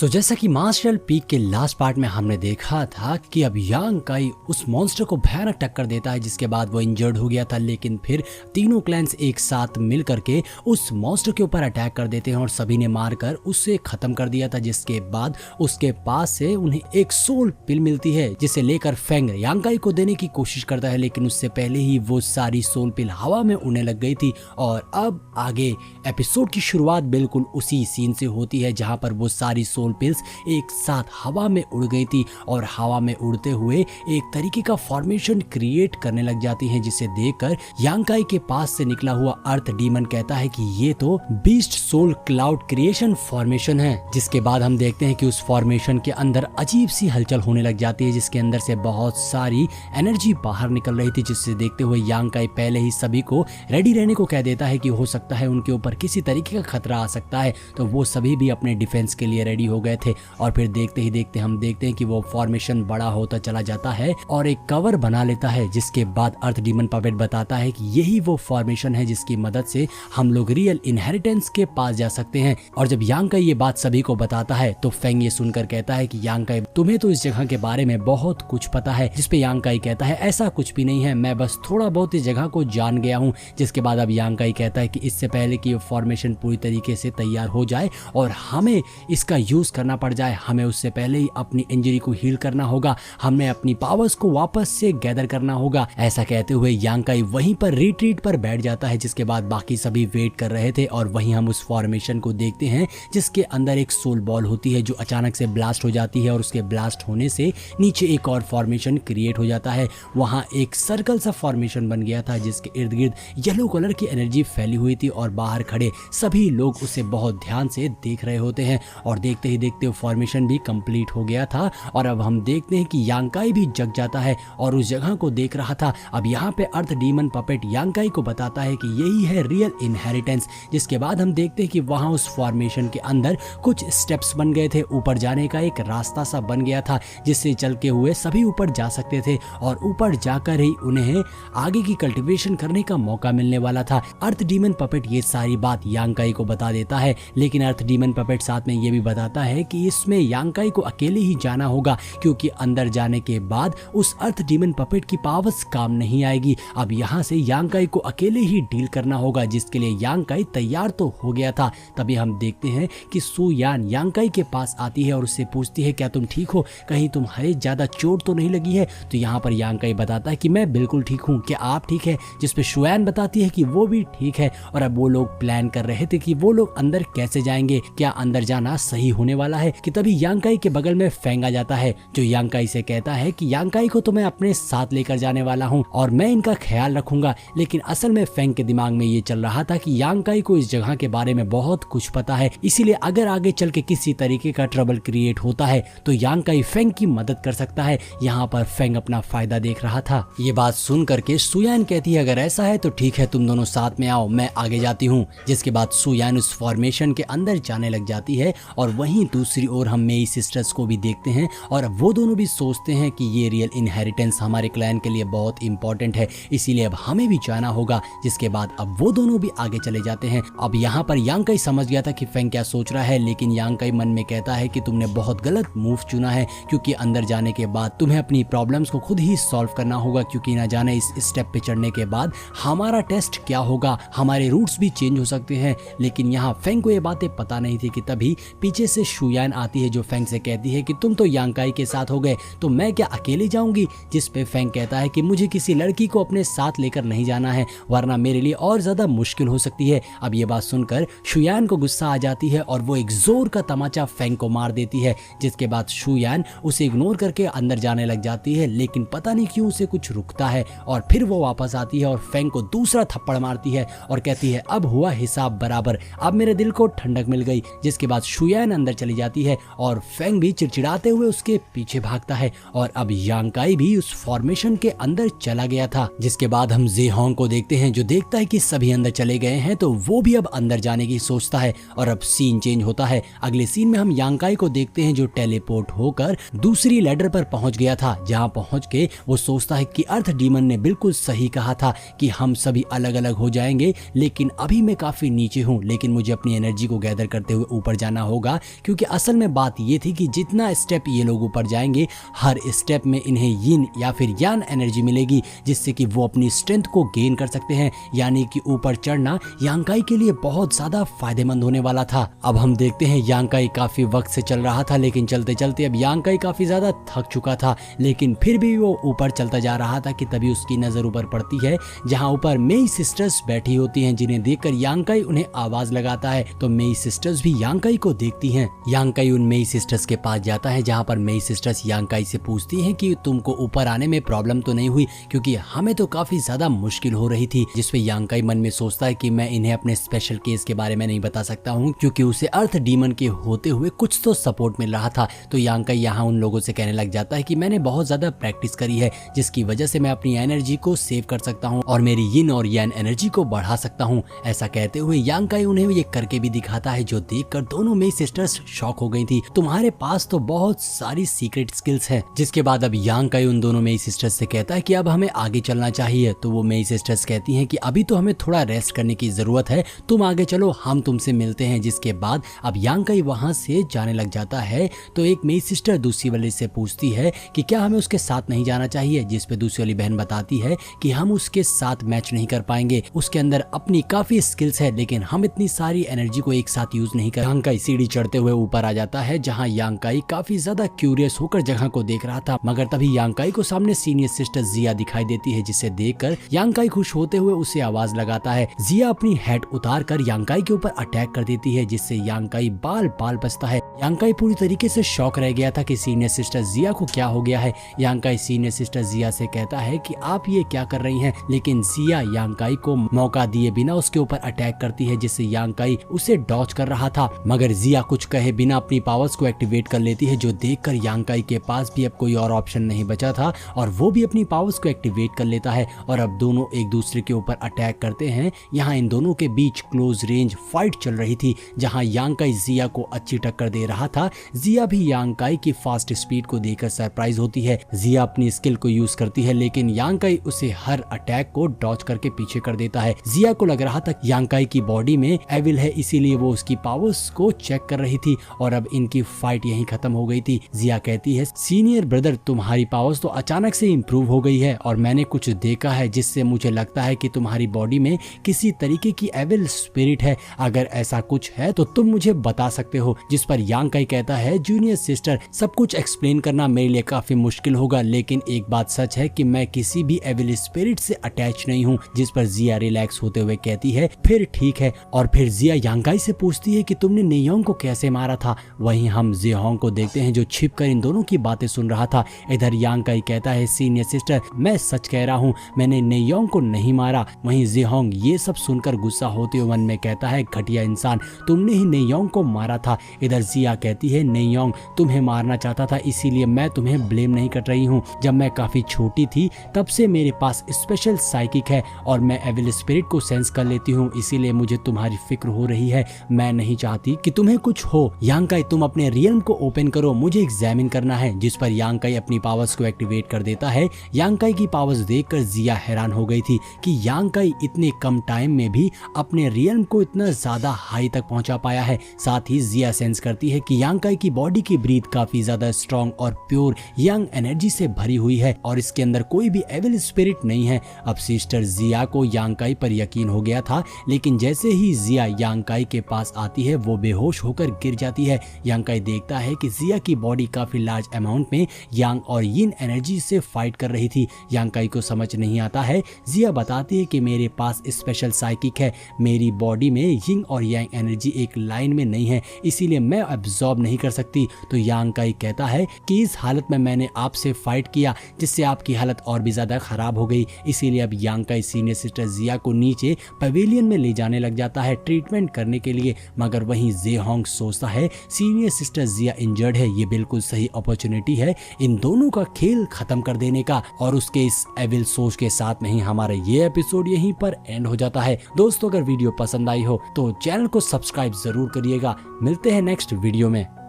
जैसा कि martial peak के लास्ट पार्ट में हमने देखा था कि अब यांग काई उस मॉन्स्टर को भयानक टक्कर देता है, जिसके बाद वो इंजर्ड हो गया था। लेकिन फिर तीनों क्लैंस एक साथ मिल करके उस मॉन्स्टर के ऊपर अटैक कर देते हैं और सभी ने मारकर उसे खत्म कर दिया था। जिसके बाद उसके पास से उन्हें एक सोल पिल मिलती है, जिसे लेकर फेंग यांग काई को देने की कोशिश करता है, लेकिन उससे पहले ही वो सारी सोल पिल हवा में उड़ने लग गई थी। और अब आगे एपिसोड की शुरुआत बिल्कुल उसी सीन से होती है जहां पर वो सारी सोल पिल्स एक साथ हवा में उड़ गई थी और हवा में उड़ते हुए एक तरीके का फॉर्मेशन क्रिएट करने लग जाती हैं, जिसे देखकर यांग काई के पास से निकला हुआ अर्थ डीमन कहता है कि ये तो beast soul cloud creation formation है। जिसके बाद हम देखते हैं कि उस फॉर्मेशन के अंदर अजीब सी हलचल होने लग जाती है, जिसके अंदर से बहुत सारी एनर्जी बाहर निकल रही थी। जिससे देखते हुए यांग काई पहले ही सभी को रेडी रहने को कह देता है कि हो सकता है उनके ऊपर किसी तरीके का खतरा आ सकता है। तो वो सभी भी अपने डिफेंस के लिए रेडी हो गए थे। और फिर देखते ही देखते हम देखते हैं कि वो फॉर्मेशन बड़ा होता चला जाता है और एक कवर बना लेता है। जिसके बाद अर्थ डीमन पपेट बताता है कि यही वो फॉर्मेशन है जिसकी मदद से हम लोग रियल इनहेरिटेंस के पास जा सकते हैं। और जब यांग काई ये बात सभी को बताता है तो फेंग ये सुनकर कहता है कि यांग काई, तुम्हें तो इस जगह के बारे में बहुत कुछ पता है। जिसपे यांग काई कहता है ऐसा कुछ भी नहीं है, मैं बस थोड़ा बहुत इस जगह को जान गया हूँ। जिसके बाद अब यांग काई कहता है कि इससे पहले कि ये फॉर्मेशन पूरी तरीके से तैयार हो जाए और हमें इसका यूज करना पड़ जाए, हमें उससे पहले ही अपनी इंजरी को हील करना होगा, हमें अपनी पावर्स को वापस से गैदर करना होगा। ऐसा कहते हुए यांग काई वहीं पर रिट्रीट पर बैठ जाता है। जिसके बाद बाकी सभी वेट कर रहे थे और वहीं हम उस फॉर्मेशन को देखते हैं जिसके अंदर एक सोल बॉल होती है जो अचानक से ब्लास्ट हो जाती है और उसके ब्लास्ट होने से नीचे एक और फॉर्मेशन क्रिएट हो जाता है। वहां एक सर्कल सा फॉर्मेशन बन गया था जिसके इर्द गिर्द येलो कलर की एनर्जी फैली हुई थी और बाहर खड़े सभी लोग उसे बहुत ध्यान से देख रहे होते हैं। और देखते ही देखते वो फॉर्मेशन भी कंप्लीट हो गया था और अब हम देखते हैं कि यांग काई भी जग जाता है और उस जगह को देख रहा था। अब यहाँ पे अर्थ डीमन पपेट यांग काई को बताता है कि यही है रियल इनहेरिटेंस। जिसके बाद हम देखते हैं कि वहां उस फॉर्मेशन के अंदर कुछ स्टेप्स बन गए थे, ऊपर जाने का एक रास्ता सा बन गया था जिससे चल के हुए सभी ऊपर जा सकते थे और ऊपर जाकर ही उन्हें आगे की कल्टीवेशन करने का मौका मिलने वाला था। अर्थ डीमन पपेट ये सारी बात यांग काई को बता देता है, लेकिन अर्थ डीमन पपेट साथ में ये भी बताता है कि इसमें यांग काई को अकेले ही जाना होगा, क्योंकि अंदर जाने के बाद उस अर्थ डीमन पपेट की पावर्स काम नहीं आएगी। अब यहाँ से यांग काई को अकेले ही डील करना होगा, जिसके लिए यांग काई तैयार तो हो गया था। तभी हम देखते हैं कि सू यान यांग काई के पास आती है और उससे पूछती है क्या तुम ठीक हो, कहीं तुम्हारे ज्यादा चोट तो नहीं लगी है। तो यहाँ पर यांग काई बताता है कि मैं बिल्कुल ठीक हूँ, क्या आप ठीक है। जिसपे शुयान बताती है कि वो भी ठीक है। और अब वो लोग प्लान कर रहे थे कि वो लोग अंदर कैसे जाएंगे, क्या अंदर जाना सही होने वाला है कि तभी यांग काई के बगल में फेंग आ जाता है जो यांग काई से कहता है कि यांग काई को तो मैं अपने साथ लेकर जाने वाला हूँ और मैं इनका ख्याल रखूंगा। लेकिन असल में फेंग के दिमाग में ये चल रहा था कि यांग काई को इस जगह के बारे में बहुत कुछ पता है, इसीलिए अगर आगे चल के किसी तरीके का ट्रबल क्रिएट होता है तो यांग काई फेंग की मदद कर सकता है। यहाँ पर फेंग अपना फायदा देख रहा था। ये बात सुन करके सुयान कहती है अगर ऐसा है तो ठीक है, तुम दोनों साथ में आओ, मैं आगे जाती हूँ। जिसके बाद सुयान उस फॉर्मेशन के अंदर जाने लग जाती है और वहीं दूसरी ओर हम मेई सिस्टर्स को भी देखते हैं और वो दोनों भी सोचते हैं कि ये रियल इनहेरिटेंस हमारे क्लैन के लिए बहुत इंपॉर्टेंट है, इसीलिए अब हमें भी जाना होगा। जिसके बाद अब वो दोनों भी आगे चले जाते हैं। अब यहाँ पर यांग काई समझ गया था कि फेंग क्या सोच रहा है, लेकिन यांग काई मन में कहता है कि तुमने बहुत गलत मूव चुना है, क्योंकि अंदर जाने के बाद तुम्हें अपनी प्रॉब्लम्स को खुद ही सॉल्व करना होगा, क्योंकि ना जाने इस स्टेप पे चढ़ने के बाद हमारा टेस्ट क्या होगा, हमारे रूट्स भी चेंज हो सकते हैं। लेकिन यहाँ फेंग को ये बातें पता नहीं थी कि तभी पीछे से शुयान आती है जो फेंग से कहती है कि तुम तो यांग काई के साथ हो गए तो मैं क्या अकेले जाऊंगी। जिस पे फेंग कहता है कि मुझे किसी लड़की को अपने साथ लेकर नहीं जाना है, वरना मेरे लिए और ज्यादा मुश्किल हो सकती है। अब ये बात सुनकर शुयान को गुस्सा आ जाती है और वो एक जोर का तमाचा फेंग को मार देती है। जिसके बाद शुयान उसे इग्नोर करके अंदर जाने लग जाती है, लेकिन पता नहीं क्यों उसे कुछ रुकता है और फिर वो वापस आती है और फेंग को दूसरा थप्पड़ मारती है और कहती है अब हुआ हिसाब बराबर, अब मेरे दिल को ठंडक मिल गई। जिसके बाद शुयान अंदर चली जाती है और फेंग भी चिड़चिड़ाते हुए उसके पीछे भागता है और अब यांग काई भी उस फॉर्मेशन के अंदर चला गया था। जिसके बाद हम जे होंग को देखते हैं जो देखता है कि सभी अंदर चले गए हैं तो वो भी अब अंदर जाने की सोचता है और अब सीन चेंज होता है। अगले सीन में हम यांग काई को देखते हैं जो टेलीपोर्ट होकर दूसरी लैडर पर पहुंच गया था, जहां पहुंच के वो सोचता है कि अर्थ डीमन ने बिल्कुल सही कहा था कि हम सभी अलग अलग हो जाएंगे, लेकिन अभी मैं काफी नीचे हूं, लेकिन मुझे अपनी एनर्जी को गैदर करते हुए ऊपर जाना होगा, क्योंकि असल में बात ये थी कि जितना स्टेप ये लोग ऊपर जाएंगे हर स्टेप में इन्हें यिन या फिर यान एनर्जी मिलेगी, जिससे कि वो अपनी स्ट्रेंथ को गेन कर सकते हैं। यानी कि ऊपर चढ़ना यांग काई के लिए बहुत ज्यादा फायदेमंद होने वाला था। अब हम देखते हैं यांग काई काफी वक्त से चल रहा था, लेकिन चलते चलते अब यांग काई काफी ज्यादा थक चुका था, लेकिन फिर भी वो ऊपर चलता जा रहा था कि तभी उसकी नजर ऊपर पड़ती है जहां ऊपर मेई सिस्टर्स बैठी होती हैं, जिन्हें देखकर यांग काई उन्हें आवाज लगाता है। तो मेई सिस्टर्स भी यांग काई को देखती हैं। यांग काई उन मेई सिस्टर्स के पास जाता है, जहां पर मेई सिस्टर्स यांग काई से पूछती हैं कि तुमको ऊपर आने में प्रॉब्लम तो नहीं हुई, क्योंकि हमें तो काफी ज्यादा मुश्किल हो रही थी। जिसपे यांग काई मन में सोचता है कि मैं इन्हें अपने स्पेशल केस के बारे में नहीं बता सकता हूँ, क्योंकि उसे अर्थ डीमन के होते हुए कुछ तो सपोर्ट मिल रहा था। तो यांग काई यहाँ उन लोगों से कहने लग जाता है कि मैंने बहुत ज्यादा प्रैक्टिस करी है, जिसकी वजह से मैं अपनी एनर्जी को सेव कर सकता हूँ और मेरी यिन और यान एनर्जी को बढ़ा सकता हूँ। ऐसा कहते हुए यांग काई उन्हें ये करके भी दिखाता है, जो देखकर दोनों मेई सिस्टर्स शॉक हो गई थी। तुम्हारे पास तो बहुत सारी सीक्रेट स्किल्स हैं। जिसके बाद अब यांग काई उन दोनों मेई सिस्टर्स से कहता है कि अब हमें आगे चलना चाहिए। तो वो मेई सिस्टर्स कहती हैं कि अभी तो हमें थोड़ा रेस्ट करने की जरूरत है, तुम आगे चलो, हम तुमसे मिलते हैं। जिसके बाद अब यांग काई वहां से जाने लग जाता है। तो एक मेई सिस्टर दूसरी वाली से पूछती है कि क्या हमें उसके साथ नहीं जाना चाहिए, जिसपे दूसरी वाली बहन बताती है कि हम उसके साथ मैच नहीं कर पाएंगे, उसके अंदर अपनी काफी स्किल्स है, लेकिन हम इतनी सारी एनर्जी को एक साथ यूज नहीं कर। यांग काई सीढ़ी चढ़ते हुए ऊपर आ जाता है, जहां यांग काई काफी ज्यादा क्यूरियस होकर जगह को देख रहा था, मगर तभी यांग काई को सामने सीनियर सिस्टर जिया दिखाई देती है, जिसे देखकर यांग काई खुश होते हुए उसे आवाज लगाता है। जिया अपनी हेड उतार कर यांग काई के ऊपर अटैक कर देती है, जिससे यांग काई बाल बाल बचता है। यांग काई पूरी तरीके से शॉक रह गया था कि सीनियर सिस्टर जिया को क्या हो गया है। यांग काई सीनियर सिस्टर जिया से कहता है कि आप ये क्या कर रही हैं, लेकिन जिया यांग काई को मौका दिए बिना उसके ऊपर अटैक करती है, जिससे यांग काई उसे डॉज कर रहा था, मगर जिया कुछ कहे बिना अपनी पावर्स को एक्टिवेट कर लेती है, जो देखकर यांग काई के पास भी अब कोई और ऑप्शन नहीं बचा था और वो भी अपनी पावर्स को एक्टिवेट कर लेता है और अब दोनों एक दूसरे के ऊपर अटैक करते हैं। यहाँ इन दोनों के बीच क्लोज रेंज फाइट चल रही थी, जहाँ यांग काई जिया को अच्छी टक्कर दे रहा था। जिया भी यांग काई की फास्ट स्पीड को देखकर सरप्राइज होती है। जिया अपनी स्किल को यूज करती है, लेकिन यांग काई उसे हर अटैक को डॉज करके पीछे कर देता है। जिया को लग रहा था यांग काई की बॉडी में एविल है, इसीलिए वो उसकी पावर्स को चेक कर रही थी और अब इनकी फाइट यहीं खत्म हो गई थी। जिया कहती है, सीनियर ब्रदर, तुम्हारी पावर्स तो अचानक से इंप्रूव हो गई है और मैंने कुछ देखा है जिससे मुझे लगता है कि तुम्हारी बॉडी में किसी तरीके की एविल स्पिरिट है। अगर ऐसा कुछ है तो तुम मुझे बता सकते हो। जिस पर यांग काई कहता है, जूनियर सिस्टर, सब कुछ एक्सप्लेन करना मेरे लिए काफी मुश्किल होगा, लेकिन एक बात सच है कि मैं किसी भी एविल स्पिरिट से अटैच नहीं हूँ। जिस पर जिया रिलैक्स होते हुए कहती है, फिर ठीक है। और फिर जिया यांग काई से पूछती है कि तुमने नेयोंग को कैसे मारा था। वहीं हम जेहोंग को देखते हैं, जो छिपकर इन दोनों की बातें सुन रहा था। इधर यांग काई कहता है, सीनियर सिस्टर, मैं सच कह रहा हूँ, मैंने नेयोंग को नहीं मारा। वहीं जेहोंग ये सब सुनकर गुस्सा होते हुए मन में कहता है, घटिया इंसान, तुमने ही नेयोंग को मारा था। इधर जिया कहती है, नेयोंग तुम्हें मारना चाहता था, इसीलिए मैं तुम्हें ब्लेम नहीं कर रही हूँ। जब मैं काफी छोटी थी तब से मेरे पास स्पेशल साइकिक है और मैं एविल स्पिरिट को सेंस कर लेती हूँ, इसीलिए मुझे तुम्हारी फिक्र हो रही है। मैं नहीं चाहती कि तुम्हें कुछ हो। यांग काई, तुम अपने रियल्म को ओपन करो, मुझे एग्जामिन करना है। जिस पर यांग काई अपनी पावर्स को एक्टिवेट कर देता है। यांग काई की पावर्स देखकर जिया हैरान हो गई थी कि यांग काई इतने कम टाइम में भी अपने रियल्म को इतना ज्यादा हाई तक पहुंचा पाया है। साथ ही जिया सेंस करती है कि यांग काई की बॉडी की ब्रीथ काफी ज्यादा स्ट्रॉन्ग और प्योर यंग एनर्जी से भरी हुई है और इसके अंदर कोई भी एविल स्पिरिट नहीं है। अब सिस्टर जिया को यांग काई पर यकीन हो गया था, लेकिन जैसे ही जिया यांग काई के पास आती है वो बेहोश होकर गिर जाती है। यांग काई देखता है कि जिया की बॉडी काफी लार्ज अमाउंट में यांग और यिन एनर्जी से फाइट कर रही थी। यांग काई को समझ नहीं आता है। जिया बताती है कि मेरे पास स्पेशल साइकिक है, मेरी बॉडी में यिंग और यांग एनर्जी एक लाइन में नहीं है, इसीलिए मैं एब्जॉर्ब नहीं कर सकती। तो यांग काई कहता है कि इस हालत में मैंने आपसे फाइट किया, जिससे आपकी हालत और भी ज्यादा खराब हो गई। इसीलिए अब यांग काई सीनियर सिस्टर जिया को नीचे पवेलियन में ले जाने लग जाता है ट्रीटमेंट करने के लिए, मगर वहीं जेहोंग सोचता है सीनियर सिस्टर जिया इंजर्ड है, ये बिल्कुल सही अपॉर्चुनिटी है इन दोनों का खेल खत्म कर देने का। और उसके इस एविल सोच के साथ में ही हमारा ये एपिसोड यहीं पर एंड हो जाता है। दोस्तों, अगर वीडियो पसंद आई हो तो चैनल को सब्सक्राइब जरूर करिएगा। मिलते हैं नेक्स्ट वीडियो में।